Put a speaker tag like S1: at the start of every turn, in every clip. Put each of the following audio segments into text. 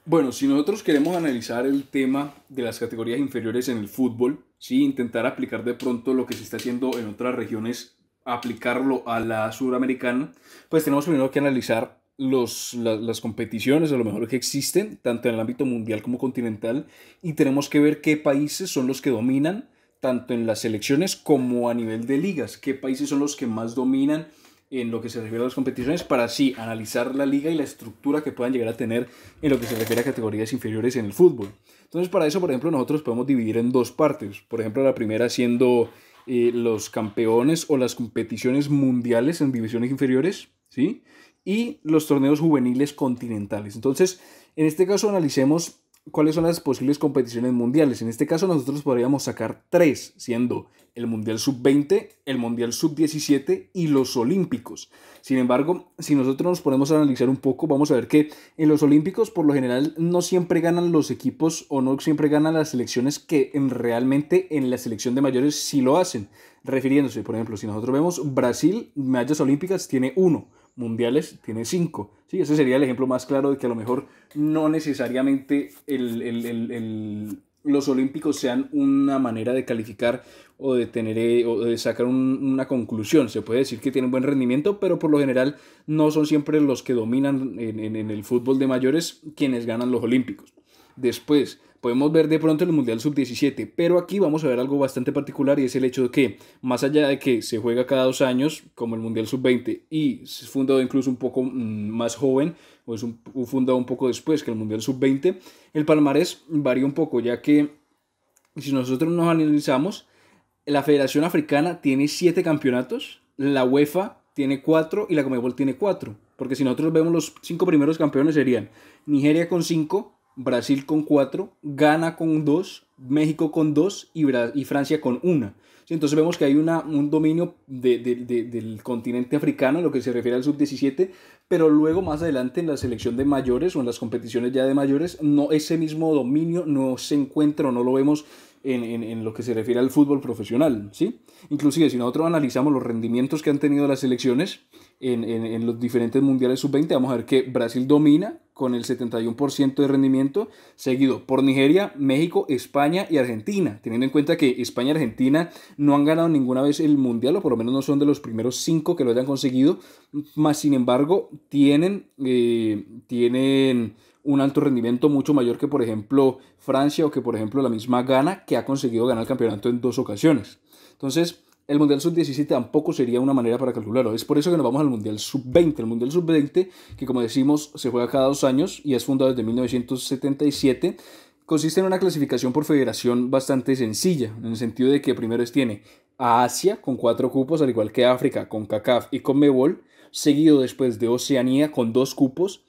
S1: Bueno, si nosotros queremos analizar el tema de las categorías inferiores en el fútbol, sí, intentar aplicar de pronto lo que se está haciendo en otras regiones, aplicarlo a la suramericana, pues tenemos primero que analizar las competiciones, a lo mejor que existen, tanto en el ámbito mundial como continental, y tenemos que ver qué países son los que dominan, tanto en las selecciones como a nivel de ligas, qué países son los que más dominan en lo que se refiere a las competiciones para así analizar la liga y la estructura que puedan llegar a tener en lo que se refiere a categorías inferiores en el fútbol. Entonces, para eso, por ejemplo, nosotros podemos dividir en dos partes. Por ejemplo, la primera siendo los campeones o las competiciones mundiales en divisiones inferiores, ¿sí? Y los torneos juveniles continentales. Entonces, en este caso, analicemos cuáles son las posibles competiciones mundiales. En este caso, nosotros podríamos sacar tres, siendo el Mundial Sub-20, el Mundial Sub-17 y los Olímpicos. Sin embargo, si nosotros nos ponemos a analizar un poco, vamos a ver que en los Olímpicos, por lo general, no siempre ganan los equipos o no siempre ganan las selecciones que realmente en la selección de mayores sí lo hacen. Refiriéndose, por ejemplo, si nosotros vemos Brasil, medallas olímpicas tiene uno, mundiales tiene cinco. Sí, ese sería el ejemplo más claro de que a lo mejor no necesariamente los olímpicos sean una manera de calificar o de tener o de sacar una conclusión. Se puede decir que tienen buen rendimiento, pero por lo general no son siempre los que dominan en el fútbol de mayores quienes ganan los olímpicos. Después, podemos ver de pronto el Mundial Sub-17, pero aquí vamos a ver algo bastante particular y es el hecho de que, más allá de que se juega cada 2 años, como el Mundial Sub-20, y es fundado incluso un poco más joven, o es fundado un poco después que el Mundial Sub-20, el palmarés varía un poco, ya que si nosotros nos analizamos, la Federación Africana tiene 7 campeonatos, la UEFA tiene 4 y la Conmebol tiene 4. Porque si nosotros vemos los 5 primeros campeones serían Nigeria con 5, Brasil con 4, Ghana con 2, México con 2 y Francia con 1. ¿Sí? Entonces vemos que hay un dominio del continente africano en lo que se refiere al sub-17, pero luego más adelante en la selección de mayores o en las competiciones ya de mayores, no, ese mismo dominio no se encuentra o no lo vemos en lo que se refiere al fútbol profesional, ¿sí? Inclusive si nosotros analizamos los rendimientos que han tenido las selecciones en los diferentes mundiales sub-20, vamos a ver que Brasil domina con el 71% de rendimiento, seguido por Nigeria, México, España y Argentina, teniendo en cuenta que España y Argentina no han ganado ninguna vez el mundial, o por lo menos no son de los primeros 5 que lo hayan conseguido, más sin embargo tienen un alto rendimiento mucho mayor que, por ejemplo, Francia o que, por ejemplo, la misma Ghana, que ha conseguido ganar el campeonato en 2 ocasiones. Entonces, el Mundial Sub-17 tampoco sería una manera para calcularlo. Es por eso que nos vamos al Mundial Sub-20. El Mundial Sub-20, que como decimos, se juega cada 2 años y es fundado desde 1977, consiste en una clasificación por federación bastante sencilla, en el sentido de que primero tiene a Asia con 4 cupos, al igual que África con CACAF y Conmebol, seguido después de Oceanía con 2 cupos,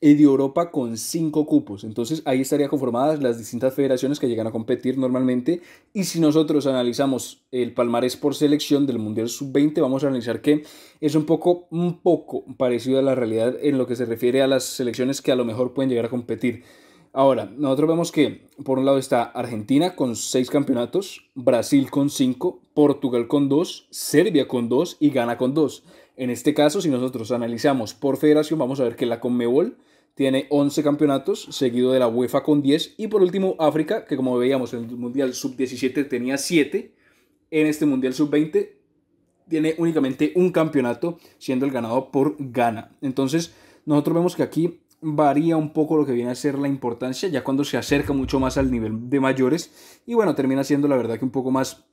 S1: y de Europa con 5 cupos. Entonces ahí estarían conformadas las distintas federaciones que llegan a competir normalmente. Y si nosotros analizamos el palmarés por selección del Mundial Sub-20, vamos a analizar que es un poco parecido a la realidad en lo que se refiere a las selecciones que a lo mejor pueden llegar a competir. Ahora, nosotros vemos que por un lado está Argentina con 6 campeonatos, Brasil con 5, Portugal con 2, Serbia con 2 y Ghana con 2. En este caso, si nosotros analizamos por federación, vamos a ver que la Conmebol tiene 11 campeonatos, seguido de la UEFA con 10. Y por último, África, que como veíamos en el Mundial Sub-17 tenía 7. En este Mundial Sub-20 tiene únicamente un campeonato, siendo el ganado por Ghana. Entonces, nosotros vemos que aquí varía un poco lo que viene a ser la importancia, ya cuando se acerca mucho más al nivel de mayores. Y bueno, termina siendo la verdad que un poco más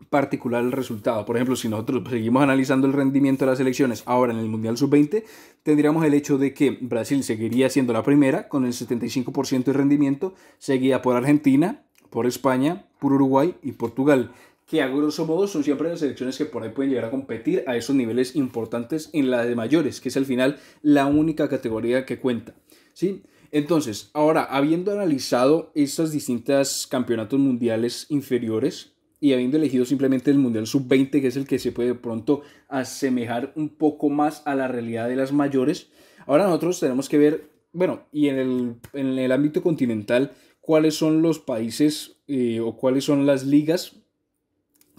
S1: particular el resultado. Por ejemplo, si nosotros seguimos analizando el rendimiento de las selecciones ahora en el Mundial Sub-20, tendríamos el hecho de que Brasil seguiría siendo la primera con el 75% de rendimiento, seguida por Argentina, por España, por Uruguay y Portugal, que a grosso modo son siempre las selecciones que por ahí pueden llegar a competir a esos niveles importantes en la de mayores, que es al final la única categoría que cuenta, ¿sí? Entonces, ahora, habiendo analizado estos distintos campeonatos mundiales inferiores, y habiendo elegido simplemente el Mundial Sub-20, que es el que se puede de pronto asemejar un poco más a la realidad de las mayores, ahora nosotros tenemos que ver, bueno, y en el ámbito continental, cuáles son los países o cuáles son las ligas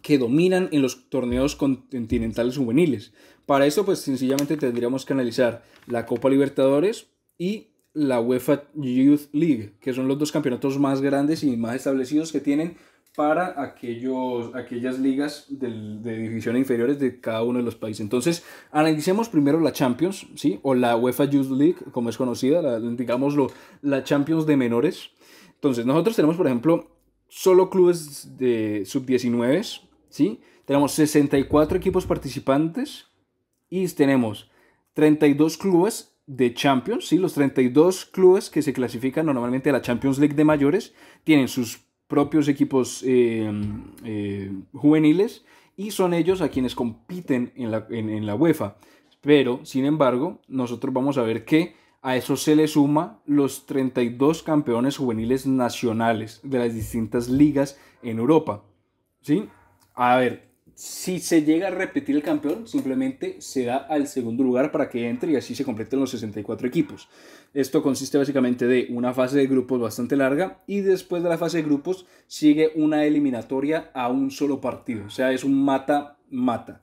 S1: que dominan en los torneos continentales juveniles. Para eso, pues sencillamente tendríamos que analizar la Copa Libertadores y la UEFA Youth League, que son los dos campeonatos más grandes y más establecidos que tienen para aquellas ligas de divisiones inferiores de cada uno de los países. Entonces, analicemos primero la Champions, ¿sí? O la UEFA Youth League, como es conocida, digámoslo, la Champions de menores. Entonces, nosotros tenemos, por ejemplo, solo clubes de sub-19, ¿sí? Tenemos 64 equipos participantes y tenemos 32 clubes de Champions, ¿sí? Los 32 clubes que se clasifican normalmente a la Champions League de mayores tienen sus propios equipos juveniles y son ellos a quienes compiten en la UEFA. Pero, sin embargo, nosotros vamos a ver que a eso se le suma los 32 campeones juveniles nacionales de las distintas ligas en Europa, ¿sí? A ver, si se llega a repetir el campeón, simplemente se da al segundo lugar para que entre y así se completen los 64 equipos. Esto consiste básicamente de una fase de grupos bastante larga y después de la fase de grupos sigue una eliminatoria a un solo partido. O sea, es un mata-mata.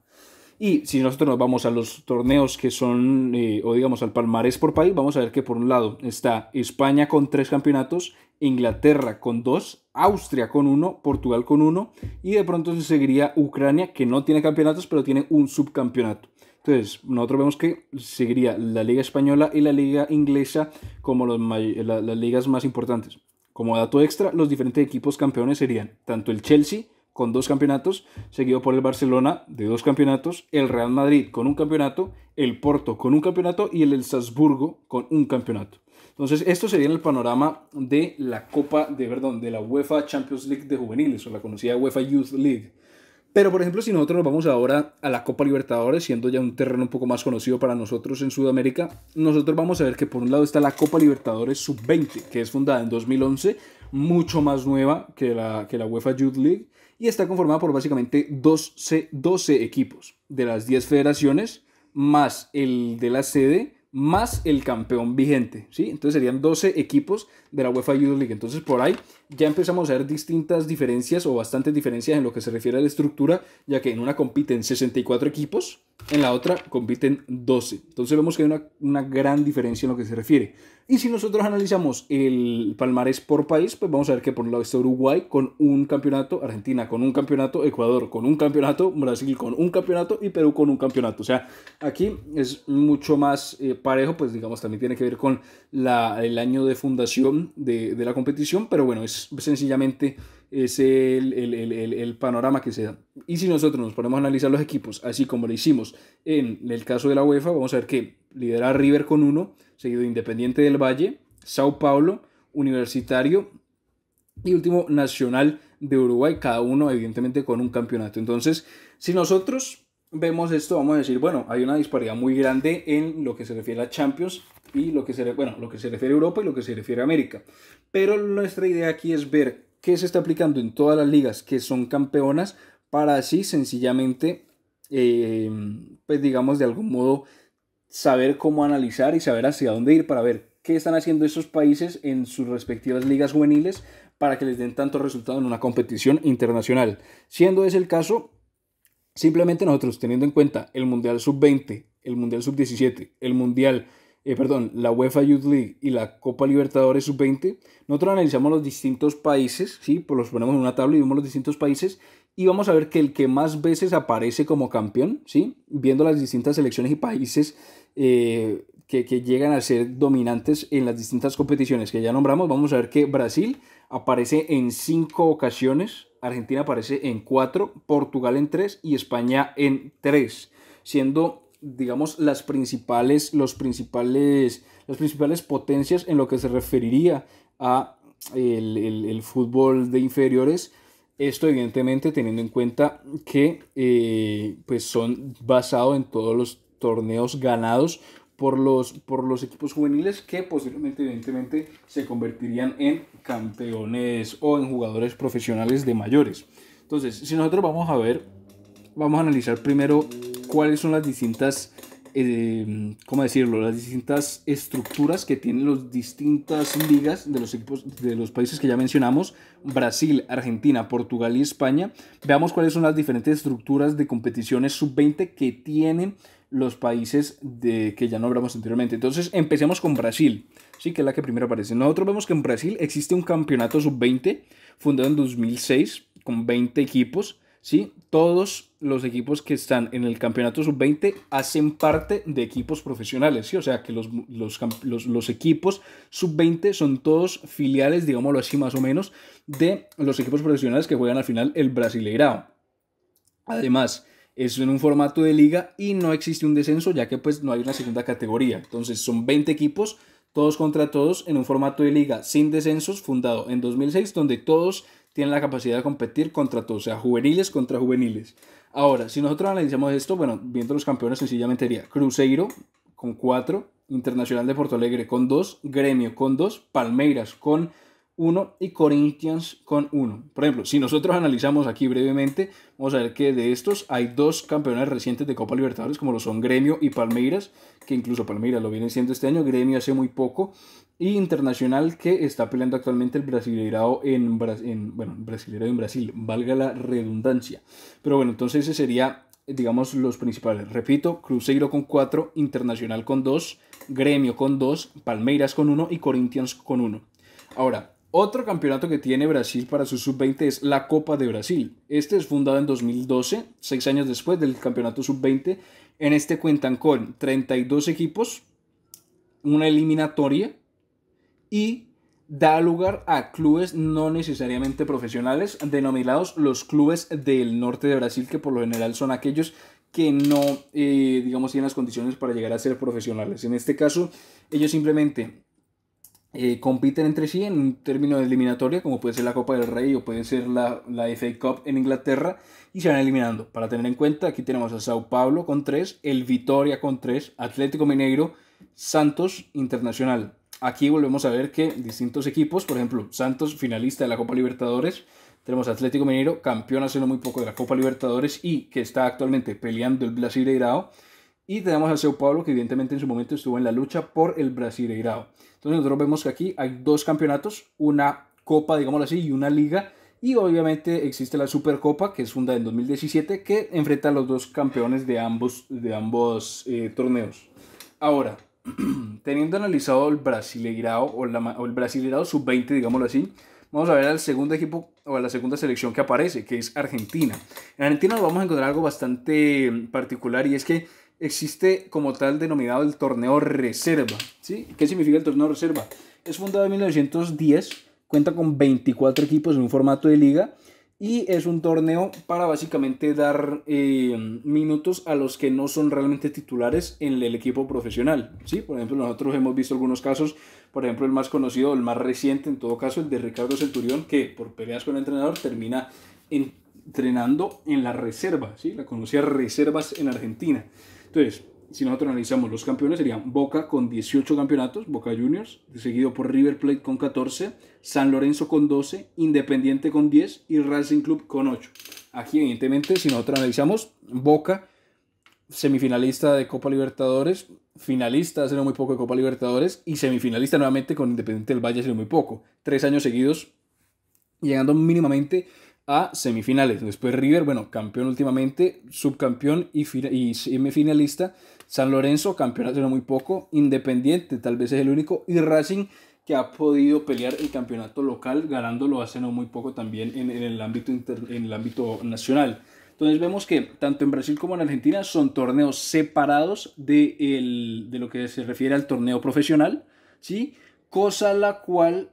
S1: Y si nosotros nos vamos a los torneos que son, o digamos al palmarés por país, vamos a ver que por un lado está España con 3 campeonatos, Inglaterra con 2, Austria con 1, Portugal con 1 y de pronto se seguiría Ucrania, que no tiene campeonatos pero tiene un subcampeonato. Entonces, nosotros vemos que seguiría la Liga Española y la Liga Inglesa como las ligas más importantes. Como dato extra, los diferentes equipos campeones serían tanto el Chelsea con 2 campeonatos, seguido por el Barcelona de 2 campeonatos, el Real Madrid con 1 campeonato, el Porto con 1 campeonato y el Salzburgo con 1 campeonato. Entonces, esto sería el panorama de la de la UEFA Champions League de juveniles, o la conocida UEFA Youth League. Pero, por ejemplo, si nosotros nos vamos ahora a la Copa Libertadores, siendo ya un terreno un poco más conocido para nosotros en Sudamérica, nosotros vamos a ver que por un lado está la Copa Libertadores Sub-20, que es fundada en 2011, mucho más nueva que la UEFA Youth League, y está conformada por básicamente 12 equipos de las 10 federaciones, más el de la sede, más el campeón vigente, ¿sí? Entonces serían 12 equipos de la UEFA Youth League. Entonces por ahí ya empezamos a ver distintas diferencias o bastantes diferencias en lo que se refiere a la estructura, ya que en una compiten 64 equipos, en la otra compiten 12. Entonces vemos que hay una gran diferencia en lo que se refiere. Y si nosotros analizamos el palmarés por país, pues vamos a ver que por un lado está Uruguay con 1 campeonato, Argentina con 1 campeonato, Ecuador con 1 campeonato, Brasil con 1 campeonato y Perú con 1 campeonato. O sea, aquí es mucho más parejo, pues digamos también tiene que ver con el año de fundación de la competición, pero bueno, es sencillamente el panorama que se da. Y si nosotros nos ponemos a analizar los equipos, así como lo hicimos en el caso de la UEFA, vamos a ver que lidera River con 1, seguido Independiente del Valle, Sao Paulo, Universitario y último Nacional de Uruguay, cada uno evidentemente con un campeonato. Entonces, si nosotros vemos esto, vamos a decir, bueno, hay una disparidad muy grande en lo que se refiere a Champions y lo que se refiere a Europa y lo que se refiere a América. Pero nuestra idea aquí es ver qué se está aplicando en todas las ligas que son campeonas para así sencillamente, pues digamos de algún modo, saber cómo analizar y saber hacia dónde ir para ver qué están haciendo esos países en sus respectivas ligas juveniles para que les den tanto resultado en una competición internacional. Siendo ese el caso, simplemente nosotros teniendo en cuenta el Mundial Sub-20, el Mundial Sub-17, la UEFA Youth League y la Copa Libertadores Sub-20, nosotros analizamos los distintos países, ¿sí? Pues los ponemos en una tabla y vemos los distintos países y vamos a ver que el que más veces aparece como campeón, ¿sí? Viendo las distintas selecciones y países que llegan a ser dominantes en las distintas competiciones que ya nombramos, vamos a ver que Brasil aparece en 5 ocasiones, Argentina aparece en 4, Portugal en 3 y España en 3, siendo, digamos, las principales potencias en lo que se referiría a el fútbol de inferiores. Esto evidentemente teniendo en cuenta que pues son basados en todos los torneos ganados por los equipos juveniles que posiblemente evidentemente se convertirían en campeones o en jugadores profesionales de mayores. Entonces, si nosotros vamos a analizar primero cuáles son las distintas, las distintas estructuras que tienen las distintas ligas de los equipos de los países que ya mencionamos, Brasil, Argentina, Portugal y España. Veamos cuáles son las diferentes estructuras de competiciones sub-20 que tienen los países que ya nombramos anteriormente. Entonces, empecemos con Brasil, ¿sí? Que es la que primero aparece. Nosotros vemos que en Brasil existe un campeonato sub-20 fundado en 2006 con 20 equipos, ¿sí? Todos los equipos que están en el campeonato sub-20 hacen parte de equipos profesionales, ¿sí? O sea que los equipos sub-20 son todos filiales, digámoslo así más o menos, de los equipos profesionales que juegan al final el Brasileirao. Además, es en un formato de liga y no existe un descenso, ya que pues no hay una segunda categoría. Entonces son 20 equipos, todos contra todos, en un formato de liga sin descensos, fundado en 2006, donde todos tienen la capacidad de competir contra todos, o sea, juveniles contra juveniles. Ahora, si nosotros analizamos esto, bueno, viendo los campeones sencillamente sería Cruzeiro con 4, Internacional de Porto Alegre con 2, Gremio con 2, Palmeiras con 1 y Corinthians con 1. Por ejemplo, si nosotros analizamos aquí brevemente, vamos a ver que de estos hay 2 campeones recientes de Copa Libertadores, como lo son Gremio y Palmeiras, que incluso Palmeiras lo viene siendo este año, Gremio hace muy poco, y Internacional, que está peleando actualmente el Brasileirao en Brasil, valga la redundancia. Pero bueno, entonces ese sería, digamos, los principales. Repito, Cruzeiro con 4, Internacional con 2, Gremio con 2, Palmeiras con 1 y Corinthians con 1. Ahora, otro campeonato que tiene Brasil para su sub-20 es la Copa de Brasil. Este es fundado en 2012, 6 años después del campeonato sub-20. En este cuentan con 32 equipos, una eliminatoria y da lugar a clubes no necesariamente profesionales, denominados los clubes del norte de Brasil, que por lo general son aquellos que no, digamos, tienen las condiciones para llegar a ser profesionales. En este caso, ellos simplemente compiten entre sí en un término de eliminatoria, como puede ser la Copa del Rey o puede ser la FA Cup en Inglaterra, y se van eliminando. Para tener en cuenta, aquí tenemos a Sao Paulo con 3, el Vitória con 3, Atlético Mineiro, Santos, Internacional. Aquí volvemos a ver que distintos equipos, por ejemplo, Santos, finalista de la Copa Libertadores, tenemos Atlético Mineiro, campeón hace no muy poco de la Copa Libertadores y que está actualmente peleando el Brasileirao. Y tenemos a Sao Paulo, que evidentemente en su momento estuvo en la lucha por el Brasileirao. Entonces nosotros vemos que aquí hay 2 campeonatos, una copa, digámoslo así, y una liga. Y obviamente existe la Supercopa, que es fundada en 2017, que enfrenta a los 2 campeones de ambos torneos. Ahora, teniendo analizado el Brasileirao o el Brasileirao sub-20, digámoslo así, vamos a ver al segundo equipo o a la segunda selección que aparece, que es Argentina. En Argentina nos vamos a encontrar algo bastante particular, y es que existe como tal denominado el torneo reserva, ¿sí? ¿Qué significa el torneo reserva? Es fundado en 1910, cuenta con 24 equipos en un formato de liga y es un torneo para básicamente dar minutos a los que no son realmente titulares en el equipo profesional, ¿sí? Por ejemplo, nosotros hemos visto algunos casos, por ejemplo, el más conocido, el más reciente en todo caso, el de Ricardo Centurión, que por peleas con el entrenador termina entrenando en la reserva, ¿sí? La conocida reservas en Argentina. Entonces, si nosotros analizamos los campeones, serían Boca con 18 campeonatos, Boca Juniors, seguido por River Plate con 14, San Lorenzo con 12, Independiente con 10 y Racing Club con 8. Aquí, evidentemente, si nosotros analizamos, Boca, semifinalista de Copa Libertadores, finalista hace no muy poco de Copa Libertadores y semifinalista nuevamente con Independiente del Valle hace muy poco. 3 años seguidos, llegando mínimamente a semifinales. Después River, bueno, campeón últimamente, subcampeón y semifinalista. San Lorenzo, campeón hace no muy poco. Independiente, tal vez es el único. Y Racing, que ha podido pelear el campeonato local, ganándolo hace no muy poco también en el ámbito nacional. Entonces vemos que tanto en Brasil como en Argentina son torneos separados de lo que se refiere al torneo profesional, ¿sí? Cosa la cual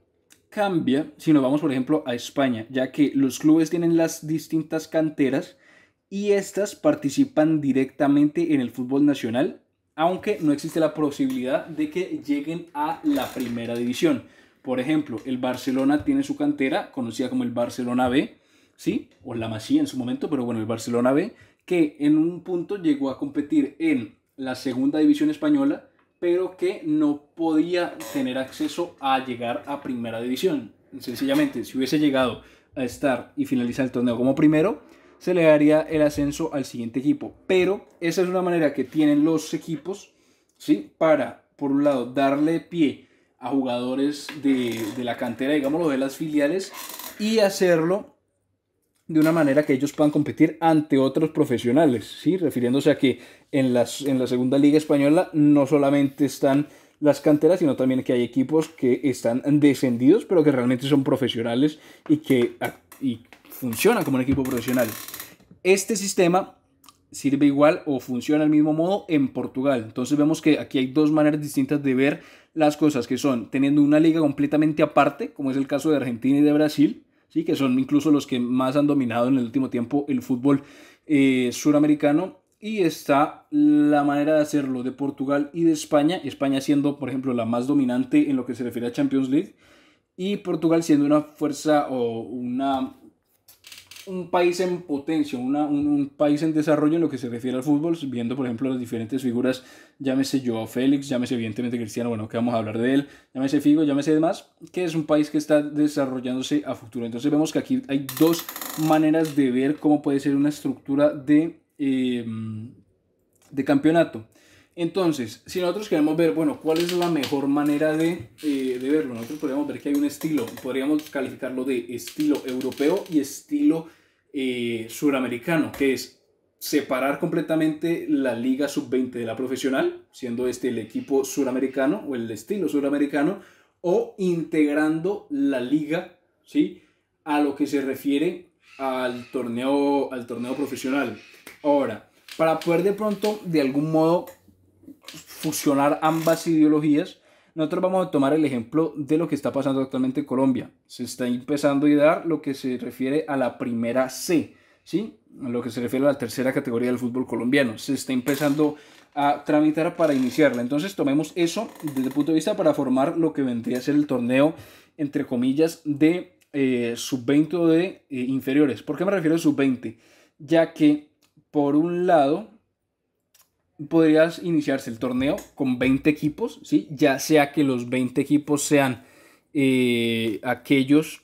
S1: cambia si nos vamos, por ejemplo, a España, ya que los clubes tienen las distintas canteras y estas participan directamente en el fútbol nacional, aunque no existe la posibilidad de que lleguen a la primera división. Por ejemplo, el Barcelona tiene su cantera, conocida como el Barcelona B, ¿sí? O la Masía en su momento, pero bueno, el Barcelona B, que en un punto llegó a competir en la segunda división española, pero que no podía tener acceso a llegar a primera división. Sencillamente, si hubiese llegado a estar y finalizar el torneo como primero, se le daría el ascenso al siguiente equipo. Pero esa es una manera que tienen los equipos, ¿sí? Para, por un lado, darle pie a jugadores de la cantera, digámoslo, de las filiales, y hacerlo de una manera que ellos puedan competir ante otros profesionales, ¿sí? Refiriéndose a que en la segunda liga española no solamente están las canteras, sino también que hay equipos que están descendidos, pero que realmente son profesionales y funcionan como un equipo profesional. Este sistema sirve igual o funciona al mismo modo en Portugal. Entonces vemos que aquí hay dos maneras distintas de ver las cosas, que son teniendo una liga completamente aparte, como es el caso de Argentina y de Brasil, ¿sí? Que son incluso los que más han dominado en el último tiempo el fútbol suramericano. Y está la manera de hacerlo de Portugal y de España, España siendo, por ejemplo, la más dominante en lo que se refiere a Champions League, y Portugal siendo una fuerza o un país en potencia, un país en desarrollo en lo que se refiere al fútbol, viendo por ejemplo las diferentes figuras, llámese Joao Félix, llámese evidentemente Cristiano, bueno, que vamos a hablar de él, llámese Figo, llámese demás, que es un país que está desarrollándose a futuro. Entonces vemos que aquí hay dos maneras de ver cómo puede ser una estructura de campeonato. Entonces, si nosotros queremos ver, bueno, cuál es la mejor manera de verlo, nosotros podríamos ver que hay un estilo, podríamos calificarlo de estilo europeo y estilo suramericano, que es separar completamente la liga sub-20 de la profesional, siendo este el equipo suramericano o el estilo suramericano, o integrando la liga, ¿sí?, a lo que se refiere al torneo profesional. Ahora, para poder de pronto, de algún modo, fusionar ambas ideologías, nosotros vamos a tomar el ejemplo de lo que está pasando actualmente en Colombia. Se está empezando a dar lo que se refiere a la primera C, ¿sí? A lo que se refiere a la tercera categoría del fútbol colombiano. Se está empezando a tramitar para iniciarla. Entonces tomemos eso desde el punto de vista para formar lo que vendría a ser el torneo, entre comillas, de sub-20 o de inferiores. ¿Por qué me refiero a sub-20? Ya que, por un lado, podrías iniciarse el torneo con 20 equipos, ¿sí? Ya sea que los 20 equipos sean aquellos,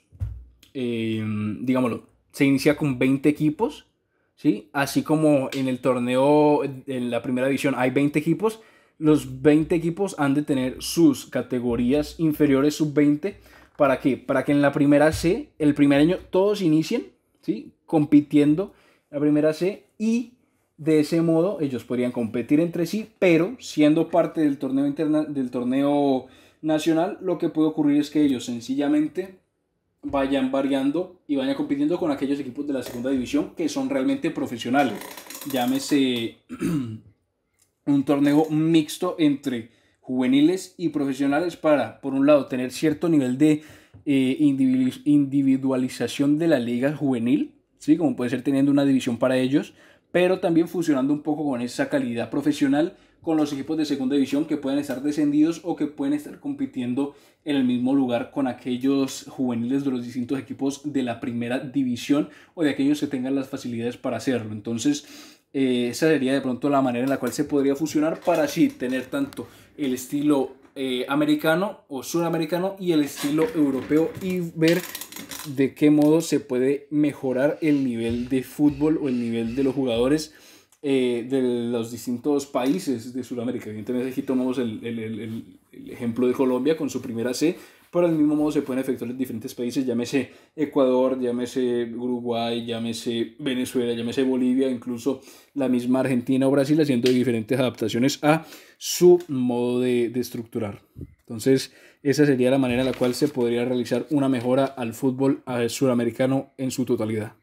S1: digámoslo, se inicia con 20 equipos, ¿sí? Así como en el torneo, en la primera división hay 20 equipos, los 20 equipos han de tener sus categorías inferiores sub-20. ¿Para qué? Para que en la primera C, el primer año, todos inicien, ¿sí?, compitiendo la primera C, y de ese modo ellos podrían competir entre sí, pero siendo parte del torneo nacional, lo que puede ocurrir es que ellos sencillamente vayan variando y vayan compitiendo con aquellos equipos de la segunda división que son realmente profesionales. Llámese un torneo mixto entre juveniles y profesionales para, por un lado, tener cierto nivel de individualización de la liga juvenil, ¿sí?, como puede ser teniendo una división para ellos, pero también fusionando un poco con esa calidad profesional con los equipos de segunda división que pueden estar descendidos o que pueden estar compitiendo en el mismo lugar con aquellos juveniles de los distintos equipos de la primera división o de aquellos que tengan las facilidades para hacerlo. Entonces, esa sería de pronto la manera en la cual se podría fusionar para así tener tanto el estilo americano o suramericano y el estilo europeo, y ver de qué modo se puede mejorar el nivel de fútbol o el nivel de los jugadores de los distintos países de Sudamérica. Evidentemente aquí tomamos el ejemplo de Colombia con su primera C, pero del mismo modo se pueden efectuar en diferentes países, llámese Ecuador, llámese Uruguay, llámese Venezuela, llámese Bolivia, incluso la misma Argentina o Brasil, haciendo diferentes adaptaciones a su modo de estructurar. Entonces, esa sería la manera en la cual se podría realizar una mejora al fútbol suramericano en su totalidad.